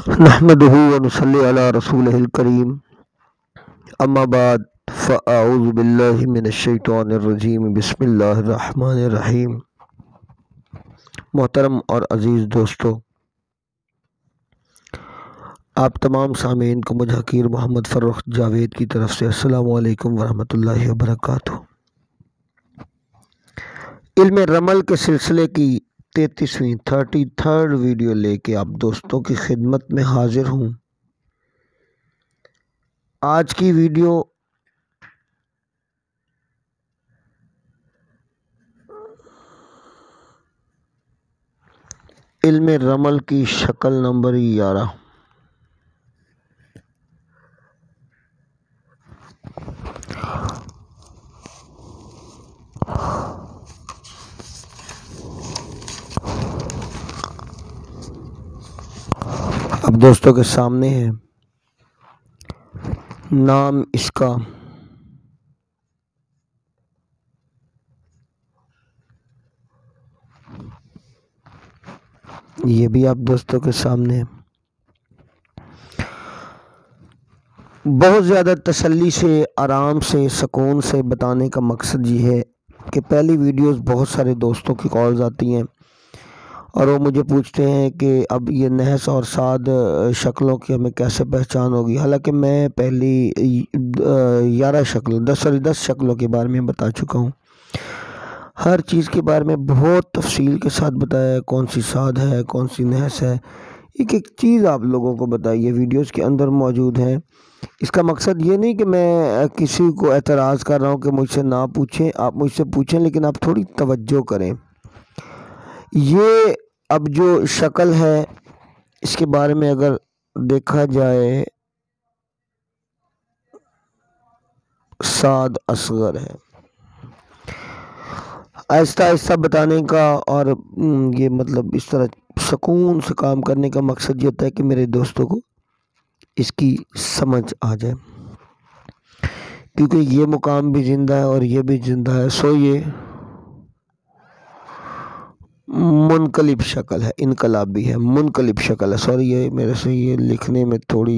نحمده ونصلي على رسوله الكريم اما بعد فاعوذ باللہ من الشیطان الرجیم بسم اللہ الرحمن الرحیم۔ محترم اور عزیز دوستو، آپ تمام سامعین کو مجھ حقیر محمد فرخ جاوید کی طرف سے السلام علیکم ورحمۃ اللہ وبرکاتہ۔ علم رمل کے سلسلے کی 33 ویڈیو لے کے آپ دوستوں کی خدمت میں حاضر ہوں۔ آج کی ویڈیو علم رمل کی شکل نمبر 11۔ اب دوستوں کے سامنے ہے نام اس کا یہ بھی آپ دوستوں کے سامنے ہے۔ بہت زیادہ تسلی سے، آرام سے، سکون سے بتانے کا مقصد یہ ہے کہ پہلی ویڈیوز بہت سارے دوستوں کی کالز آتی ہیں اور وہ مجھے پوچھتے ہیں کہ اب یہ نحس اور صاد شکلوں کی ہمیں کیسے پہچان ہوگی، حالانکہ میں پہلی 10 شکلوں کے بارے میں بتا چکا ہوں۔ ہر چیز کے بارے میں بہت تفصیل کے ساتھ بتایا ہے، کون سی صاد ہے، کون سی نحس ہے، ایک ایک چیز آپ لوگوں کو بتائیے، ویڈیوز کے اندر موجود ہے۔ اس کا مقصد یہ نہیں کہ میں کسی کو اعتراض کر رہا ہوں کہ مجھ سے نہ پوچھیں، آپ مجھ سے پوچھیں لیکن آپ تھوڑی توجہ کریں۔ یہ اب جو شکل ہے اس کے بارے میں اگر دیکھا جائے، صاد اصغر ہے۔ آہستہ آہستہ بتانے کا اور یہ مطلب اس طرح سکون سے کام کرنے کا مقصد یہ ہوتا ہے کہ میرے دوستوں کو اس کی سمجھ آ جائے، کیونکہ یہ مقام بھی زندہ ہے اور یہ بھی زندہ ہے، سو یہ منقلب شکل ہے، انقلابی ہے، منقلب شکل ہے۔ سوری، یہ میرے سے یہ لکھنے میں تھوڑی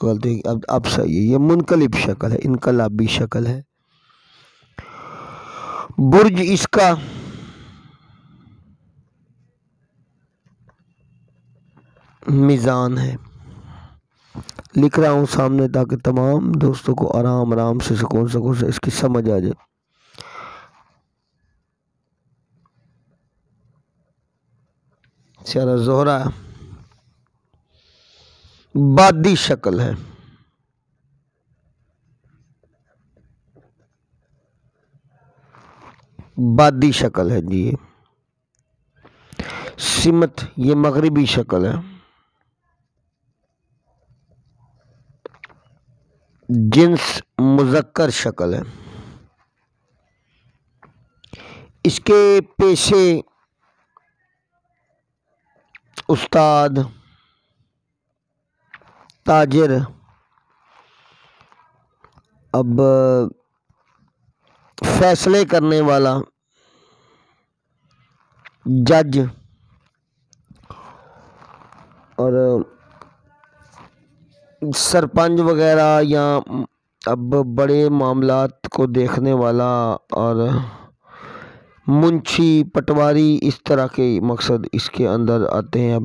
غلطی، اب صحیح ہے، یہ منقلب شکل ہے، انقلابی شکل ہے۔ برج اس کا میزان ہے۔ لکھ رہا ہوں سامنے تاکہ تمام دوستوں کو آرام سے سکون سے اس کی سمجھ آ جائے۔ سیارہ زہرہ بادی شکل ہے۔ بادی شکل ہے جی۔ سمت یہ مغربی شکل ہے۔ جنس مذکر شکل ہے۔ اس کے پیشے استاد، تاجر، اب فیصلے کرنے والا، جج اور سرپنچ وغیرہ، یا اب بڑے معاملات کو دیکھنے والا، اور منشی، پٹواری، اس طرح کے مقصد اس کے اندر آتے ہیں۔ اب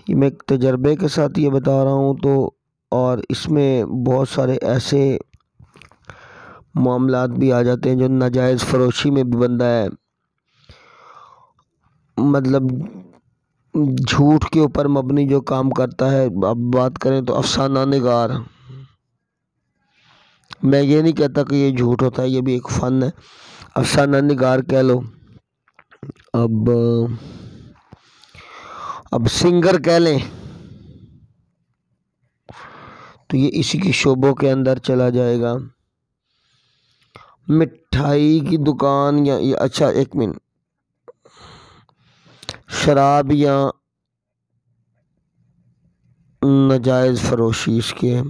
یہ میں ایک تجربے کے ساتھ یہ بتا رہا ہوں تو، اور اس میں بہت سارے ایسے معاملات بھی آ جاتے ہیں جو ناجائز فروشی میں بھی بندہ ہے، مطلب جھوٹ کے اوپر مبنی جو کام کرتا ہے۔ اب بات کریں تو افسانہ نگار، میں یہ نہیں کہتا کہ یہ جھوٹ ہوتا ہے، یہ بھی ایک فن ہے، افسانہ نگار کہہ لو، اب سنگر کہہ لیں، تو یہ اسی کی شعبوں کے اندر چلا جائے گا۔ مٹھائی کی دکان، یا اچھا ایک منٹ، شراب یا ناجائز فروشی، اس کے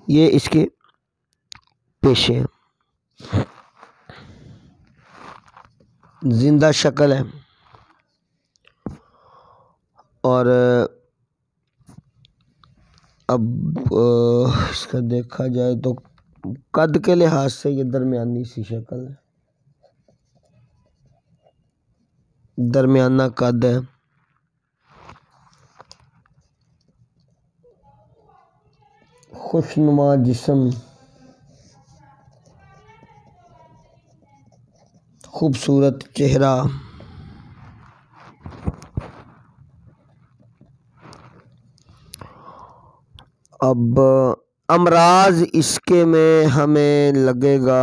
یہ اس کے پیشے ہیں۔ زندہ شکل ہے۔ اور اب اس کا دیکھا جائے تو قد کے لحاظ سے یہ درمیانی سی شکل ہے، درمیانہ قد ہے، خوشنما جسم، خوبصورت چہرہ، اب امراض اس کے میں ہمیں لگے گا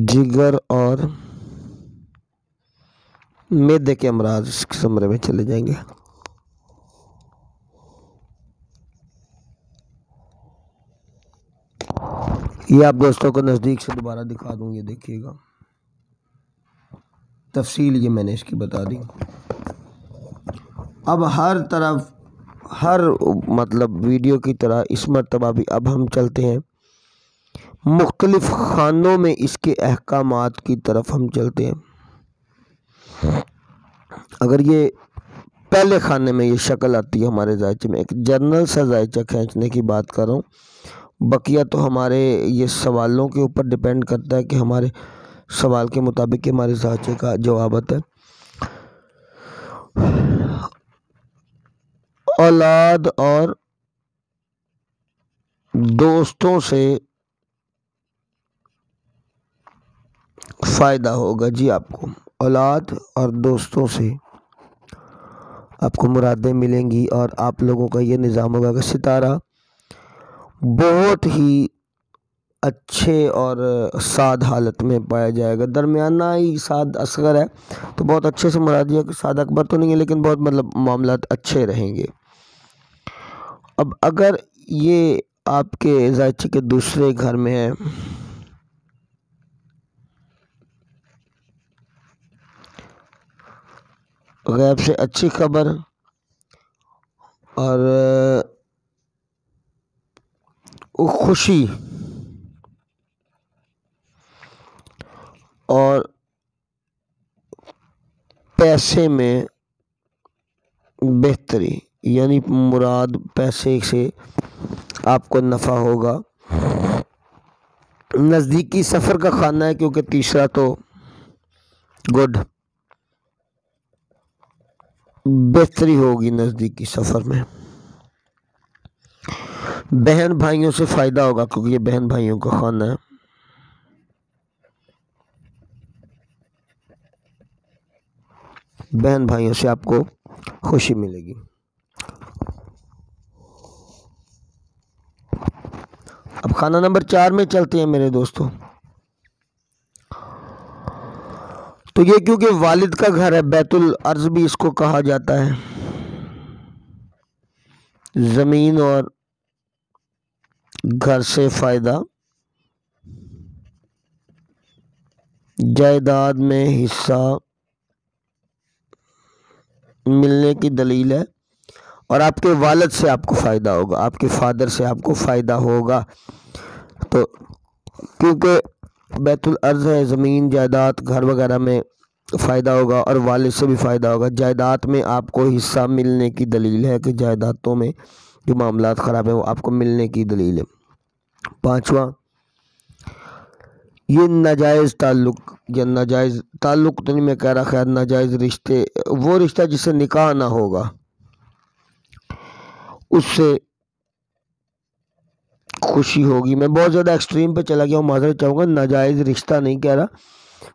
جگر اور معدے کے امراض اس زمرے میں چلے جائیں گے۔ یہ آپ دوستوں کو نزدیک سے دوبارہ دکھا دوں، یہ دیکھیے گا، تفصیل یہ میں نے اس کی بتا دی۔ اب ہر طرف ہر مطلب ویڈیو کی طرح اس مرتبہ بھی اب ہم چلتے ہیں مختلف خانوں میں، اس کے احکامات کی طرف ہم چلتے ہیں۔ اگر یہ پہلے خانے میں یہ شکل آتی ہے ہمارے ذائچے میں، ایک جنرل سا ذائچہ کھینچنے کی بات کر رہا ہوں، بقیہ تو ہمارے یہ سوالوں کے اوپر ڈیپینڈ کرتا ہے کہ ہمارے سوال کے مطابق ہمارے ذائچے کا جواب آتا ہے۔ اولاد اور دوستوں سے فائدہ ہوگا، جی آپ کو اولاد اور دوستوں سے آپ کو مرادیں ملیں گی، اور آپ لوگوں کا یہ نظام ہوگا کہ ستارہ بہت ہی اچھے اور ساد حالت میں پایا جائے گا، درمیانہ ہی ساد اصغر ہے، تو بہت اچھے سے مراد یہ کہ ساد اکبر تو نہیں ہے، لیکن بہت مطلب معاملات اچھے رہیں گے۔ اب اگر یہ آپ کے ذائچے کے دوسرے گھر میں ہے، غیب سے اچھی خبر اور خوشی اور پیسے میں بہتری، یعنی مراد پیسے سے آپ کو نفع ہوگا، نزدیکی سفر کا خانہ ہے کیونکہ تیسرا تو گڈ، بہتری ہوگی نزدیکی سفر میں، بہن بھائیوں سے فائدہ ہوگا کیونکہ یہ بہن بھائیوں کا خانہ ہے، بہن بھائیوں سے آپ کو خوشی ملے گی۔ اب خانہ نمبر 4 میں چلتے ہیں میرے دوستوں۔ تو یہ کیونکہ والد کا گھر ہے، بیت الارض بھی اس کو کہا جاتا ہے، زمین اور گھر سے فائدہ، جائیداد میں حصہ ملنے کی دلیل ہے، اور آپ کے والد سے آپ کو فائدہ ہوگا، آپ کے فادر سے آپ کو فائدہ ہوگا، تو کیونکہ بیت الارض ہے، زمین جائیداد گھر وغیرہ میں فائدہ ہوگا، اور والد سے بھی فائدہ ہوگا، جائیداد میں آپ کو حصہ ملنے کی دلیل ہے کہ جائیدادوں میں جو معاملات خراب ہیں وہ آپ کو ملنے کی دلیل ہے۔ 5واں، یہ ناجائز تعلق، یا ناجائز تعلق تو نہیں میں کہہ رہا، خیر ناجائز رشتے، وہ رشتہ جس سے نکاح نہ ہوگا اس سے خوشی ہوگی۔ میں بہت زیادہ ایکسٹریم پہ چلا گیا ہوں، معذرت چاہوں گا، ناجائز رشتہ نہیں کہہ رہا،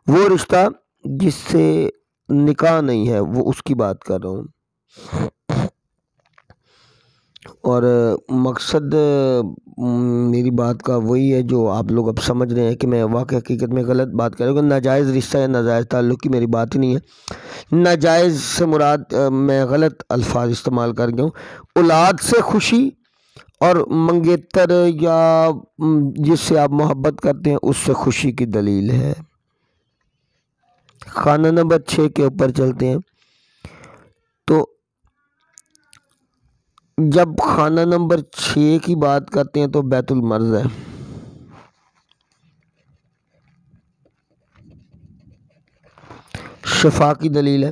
وہ رشتہ جس سے نکاح نہیں ہے وہ اس کی بات کر رہا ہوں، اور مقصد میری بات کا وہی ہے جو آپ لوگ اب سمجھ رہے ہیں کہ میں واقع حقیقت میں غلط بات کر رہا ہوں، ناجائز رشتہ یا ناجائز تعلق کی میری بات ہی نہیں ہے، ناجائز سے مراد میں غلط الفاظ استعمال کر گیا ہوں، اولاد سے خوشی اور منگیتر یا جس سے آپ محبت کرتے ہیں اس سے خوشی کی دلیل ہے۔ خانہ نمبر 6 کے اوپر چلتے ہیں۔ تو جب خانہ نمبر 6 کی بات کرتے ہیں تو بیت المرز ہے، شفا کی دلیل ہے،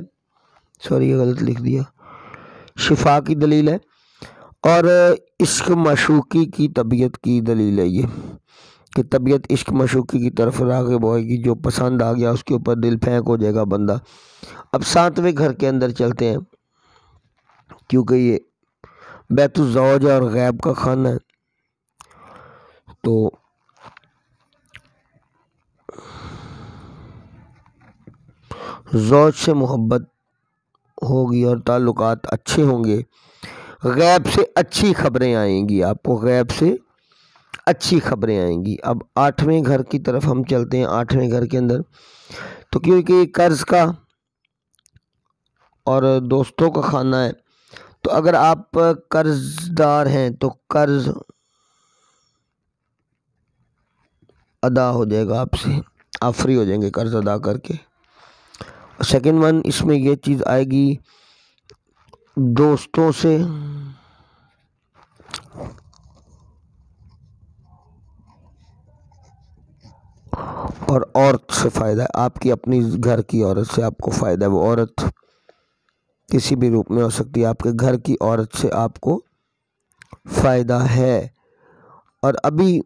سوری یہ غلط لکھ دیا، شفا کی دلیل ہے، اور عشق معشوقی کی طبیعت کی دلیل ہے یہ کہ طبیعت عشق معشوقی کی طرف راغب ہوئے گی، جو پسند آ گیا اس کے اوپر دل پھینک ہو جائے گا بندہ۔ اب 7ویں گھر کے اندر چلتے ہیں، کیونکہ یہ بیت الزوج اور غیب کا خانہ ہے، تو زوج سے محبت ہوگی اور تعلقات اچھے ہوں گے، غیب سے اچھی خبریں آئیں گی، آپ کو غیب سے اچھی خبریں آئیں گی۔ اب 8ویں گھر کی طرف ہم چلتے ہیں۔ 8ویں گھر کے اندر تو کیونکہ قرض کا اور دوستوں کا خانہ ہے، تو اگر آپ قرض دار ہیں تو قرض ادا ہو جائے گا آپ سے، آپ فری ہو جائیں گے قرض ادا کر کے۔ سیکنڈ ون، اس میں یہ چیز آئے گی دوستوں سے اور عورت سے فائدہ ہے، آپ کی اپنی گھر کی عورت سے آپ کو فائدہ ہے، وہ عورت کسی بھی روپ میں ہو سکتی ہے، آپ کے گھر کی عورت سے آپ کو فائدہ ہے۔ اور ابھی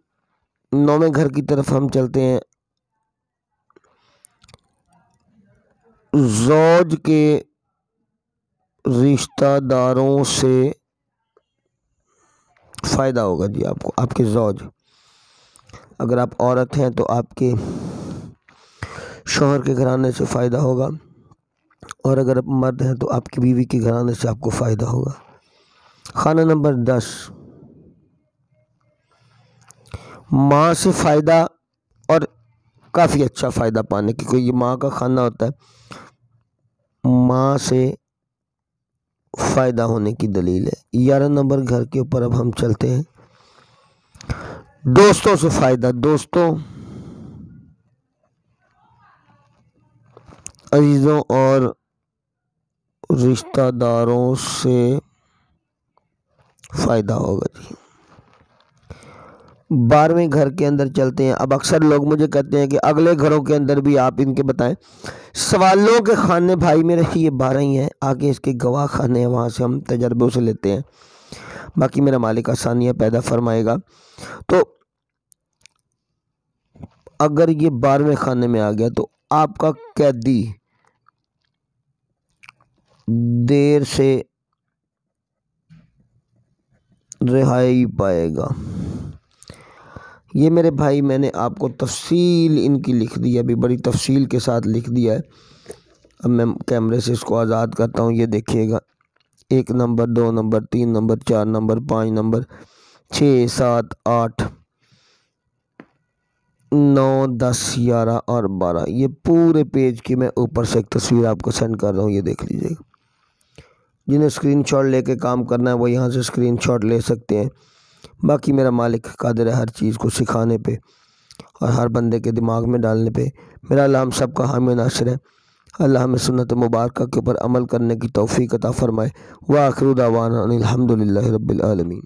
9ویں گھر کی طرف ہم چلتے ہیں۔ زوج کے رشتہ داروں سے فائدہ ہوگا جی آپ کو، آپ کے زوج، اگر آپ عورت ہیں تو آپ کے شوہر کے گھرانے سے فائدہ ہوگا، اور اگر آپ مرد ہیں تو آپ کی بیوی کے گھرانے سے آپ کو فائدہ ہوگا۔ خانہ نمبر 10، ماں سے فائدہ اور کافی اچھا فائدہ پانے کی، کوئی یہ ماں کا خانہ ہوتا ہے، ماں سے فائدہ ہونے کی دلیل ہے۔ 11 نمبر گھر کے اوپر اب ہم چلتے ہیں۔ دوستوں سے فائدہ، دوستوں، عزیزوں اور رشتہ داروں سے فائدہ ہوگا جی۔ 12ویں گھر کے اندر چلتے ہیں۔ اب اکثر لوگ مجھے کہتے ہیں کہ اگلے گھروں کے اندر بھی آپ ان کے بتائیں۔ سوالوں کے خانے بھائی میرے یہ 12 ہی ہیں، آگے اس کے گواہ خانے ہیں، وہاں سے ہم تجربوں سے لیتے ہیں، باقی میرا مالک آسانیاں پیدا فرمائے گا۔ تو اگر یہ 12ویں خانے میں آ گیا تو آپ کا قیدی دیر سے رہائی پائے گا۔ یہ میرے بھائی میں نے آپ کو تفصیل ان کی لکھ دی ہے، ابھی بڑی تفصیل کے ساتھ لکھ دیا ہے۔ اب میں کیمرے سے اس کو آزاد کرتا ہوں، یہ دیکھیے گا 1 number 2 number 3 number 4 number 5 number 6 7 8 9 10 11 اور 12، یہ پورے پیج کی میں اوپر سے ایک تصویر آپ کو سینڈ کر رہا ہوں، یہ دیکھ لیجئے گا۔ جنہیں اسکرین شاٹ لے کے کام کرنا ہے وہ یہاں سے اسکرین شاٹ لے سکتے ہیں، باقی میرا مالک قادر ہے ہر چیز کو سکھانے پہ اور ہر بندے کے دماغ میں ڈالنے پہ۔ میرا اللہ ہم سب کا حامی ناصر ہے، اللہ ہمیں سنت مبارکہ کے اوپر عمل کرنے کی توفیق عطا فرمائے۔ وآخر دعوانا ان الحمدللہ رب العالمین۔